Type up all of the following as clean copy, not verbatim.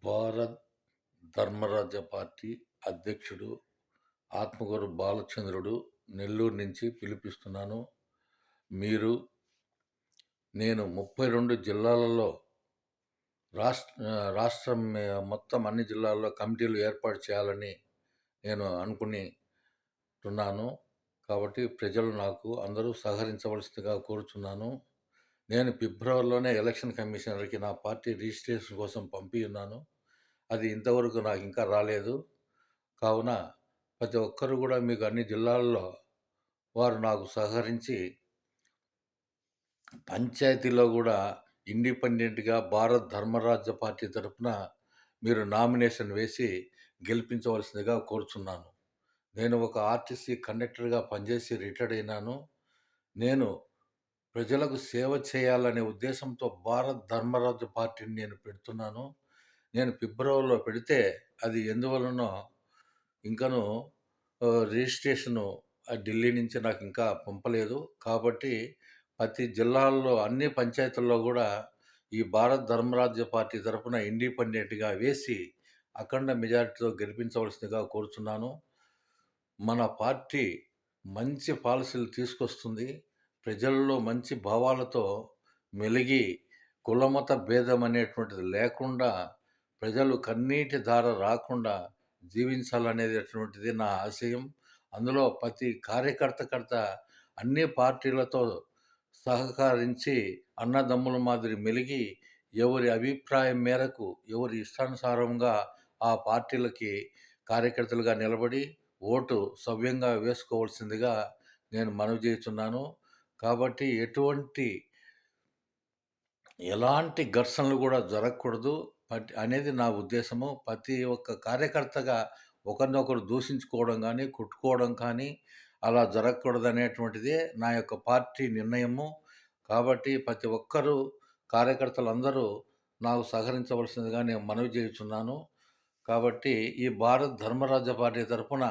Bharat Dharmaraja party అధ్యక్షుడు ఆత్మకూరు బాలచంద్రుడు నెల్లూరు నుంచి పిలిపిస్తున్నాను. మీరు నేను 32 జిల్లాలలో రాష్ట్రం మొత్తం అన్ని జిల్లాల్లో కమిటీలు ఏర్పాటు చేయాలని నేను అనుకుంటున్నాను. కాబట్టి ప్రజలు నాకు అందరూ సహకరించవలసిందిగా కోరుచున్నాను. నేను ఫిబ్రవరిలోనే ఎలక్షన్ కమిషనర్కి నా పార్టీ రిజిస్ట్రేషన్ కోసం పంపి ఉన్నాను. అది ఇంతవరకు నాకు ఇంకా రాలేదు. కావున ప్రతి ఒక్కరు కూడా మీకు అన్ని జిల్లాల్లో వారు నాకు సహకరించి పంచాయతీలో కూడా ఇండిపెండెంట్గా భారత్ ధర్మరాజ్య పార్టీ తరఫున మీరు నామినేషన్ వేసి గెలిపించవలసిందిగా కోరుచున్నాను. నేను ఒక ఆర్టీసీ కండక్టర్గా పనిచేసి రిటైర్డ్ అయినాను. నేను ప్రజలకు సేవ చేయాలనే ఉద్దేశంతో భారత్ ధర్మరాజు పార్టీని నేను పెడుతున్నాను. నేను ఫిబ్రవరిలో పెడితే అది ఎందువలనో ఇంకను రిజిస్ట్రేషను ఢిల్లీ నుంచి నాకు ఇంకా పంపలేదు. కాబట్టి ప్రతి జిల్లాల్లో అన్ని పంచాయతీల్లో కూడా ఈ భారత్ ధర్మరాజ్య పార్టీ తరఫున ఇండిపెండెంట్గా వేసి అఖండ మెజారిటీతో గెలిపించవలసిందిగా కోరుచున్నాను. మన పార్టీ మంచి పాలసీలు తీసుకొస్తుంది. ప్రజల్లో మంచి భావాలతో మెలిగి కులమత భేదం అనేటువంటిది లేకుండా ప్రజలు కన్నీటి ధార రాకుండా జీవించాలనేటటువంటిది నా ఆశయం. అందులో ప్రతి కార్యకర్త అన్ని పార్టీలతో సహకరించి అన్నదమ్ముల మాదిరి మెలిగి ఎవరి అభిప్రాయం మేరకు ఎవరి ఇష్టానుసారంగా ఆ పార్టీలకి కార్యకర్తలుగా నిలబడి ఓటు సవ్యంగా వేసుకోవాల్సిందిగా నేను మనవి చేస్తున్నాను. కాబట్టి ఎలాంటి ఘర్షణలు కూడా జరగకూడదు అనేది నా ఉద్దేశము. ప్రతి ఒక్క కార్యకర్తగా ఒకరినొకరు దూషించుకోవడం కానీ కొట్టుకోవడం కానీ అలా జరగకూడదు అనేటువంటిదే నా యొక్క పార్టీ నిర్ణయము. కాబట్టి ప్రతి ఒక్కరూ కార్యకర్తలందరూ నాకు సహకరించవలసిందిగా నేను మనవి చేయుచున్నాను. కాబట్టి ఈ భారత్ ధర్మరాజ్య పార్టీ తరఫున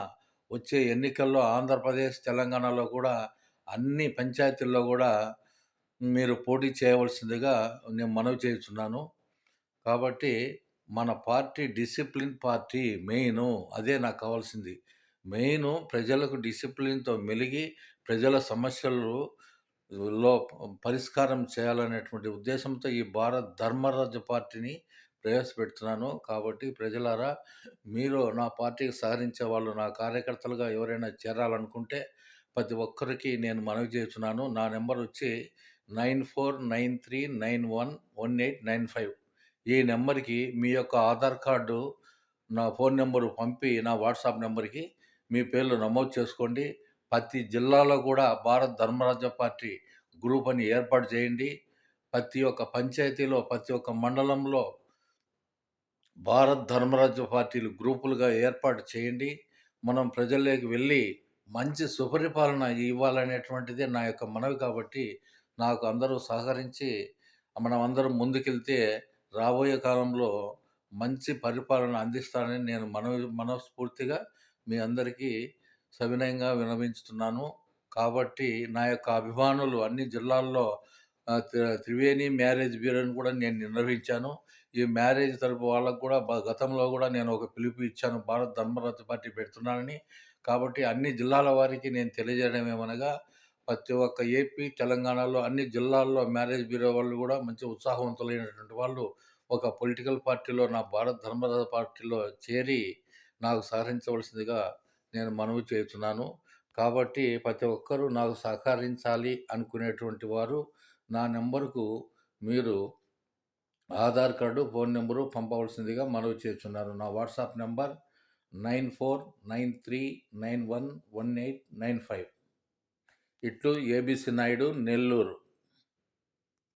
వచ్చే ఎన్నికల్లో ఆంధ్రప్రదేశ్ తెలంగాణలో కూడా అన్ని పంచాయతీల్లో కూడా మీరు పోటీ చేయవలసిందిగా నేను మనవి చేయుచున్నాను. కాబట్టి మన పార్టీ డిసిప్లిన్ పార్టీ మెయిను. అదే నాకు కావాల్సింది. మెయిను ప్రజలకు డిసిప్లిన్‌తో మెలిగి ప్రజల సమస్యలలో పరిష్కారం చేయాలనేటువంటి ఉద్దేశంతో ఈ భారత్ ధర్మరాజ్య పార్టీని ప్రవేశపెడుతున్నాను. కాబట్టి ప్రజలారా, మీరు నా పార్టీకి సహకరించే వాళ్ళు నా కార్యకర్తలుగా ఎవరైనా చేరాలనుకుంటే ప్రతి ఒక్కరికి నేను మనవి చేస్తున్నాను. నా నెంబర్ వచ్చి 9493911895. ఈ నెంబర్కి మీ యొక్క ఆధార్ కార్డు, నా ఫోన్ నెంబరు పంపి నా వాట్సాప్ నెంబర్కి మీ పేర్లు నమోదు చేసుకోండి. ప్రతి జిల్లాలో కూడా భారత్ ధర్మరాజ్య పార్టీ గ్రూప్ అని ఏర్పాటు చేయండి. ప్రతి ఒక్క పంచాయతీలో ప్రతి ఒక్క మండలంలో భారత్ ధర్మరాజ్య పార్టీలు గ్రూపులుగా ఏర్పాటు చేయండి. మనం ప్రజల్లోకి వెళ్ళి మంచి సుపరిపాలన ఇవ్వాలనేటువంటిదే నా యొక్క మనవి. కాబట్టి నాకు అందరూ సహకరించి మనం అందరం ముందుకెళ్తే రాబోయే కాలంలో మంచి పరిపాలన అందిస్తానని నేను మనస్ఫూర్తిగా మీ అందరికీ సవినయంగా విన్నవించుతున్నాను. కాబట్టి నా యొక్క అభిమానులు అన్ని జిల్లాల్లో త్రివేణి మ్యారేజ్ బ్యూరోని కూడా నేను నిర్వహించాను. ఈ మ్యారేజ్ తరపు వాళ్ళకు కూడా గతంలో కూడా నేను ఒక పిలుపు ఇచ్చాను, భారత్ ధర్మరాజు పార్టీ పెడుతున్నానని. కాబట్టి అన్ని జిల్లాల వారికి నేను తెలియజేయడం ఏమనగా, ప్రతి ఒక్క ఏపీ, తెలంగాణలో అన్ని జిల్లాల్లో మ్యారేజ్ బ్యూరో వాళ్ళు కూడా మంచి ఉత్సాహవంతులైనటువంటి వాళ్ళు ఒక పొలిటికల్ పార్టీలో నా భారత్ ధర్మరాజు పార్టీలో చేరి నాకు సహకరించవలసిందిగా నేను మనవి చేస్తున్నాను. కాబట్టి ప్రతి ఒక్కరూ నాకు సహకరించాలి అనుకునేటువంటి వారు నా నెంబరుకు మీరు ఆధార్ కార్డు, ఫోన్ నెంబరు పంపవలసిందిగా మనవి చేస్తున్నాను. నా వాట్సాప్ నెంబర్ 9493911895. ఇట్లు ఏబీసీ నాయుడు, నెల్లూరు.